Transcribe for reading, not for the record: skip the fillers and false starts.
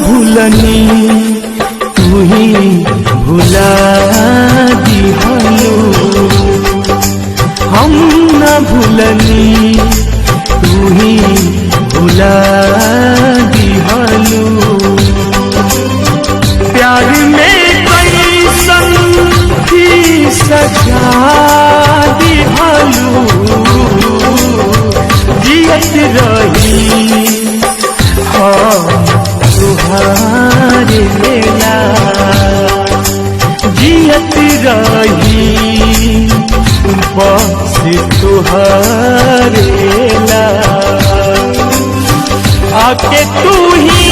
भूलनी तू ही भुला दिहलू, हम न भूलनी तू ही भुला दिहलू। प्यार में कैसन की सजा दिहलू, जियत रही तुहारे लेला, जियत रही बस तुहारे ला। आके तू ही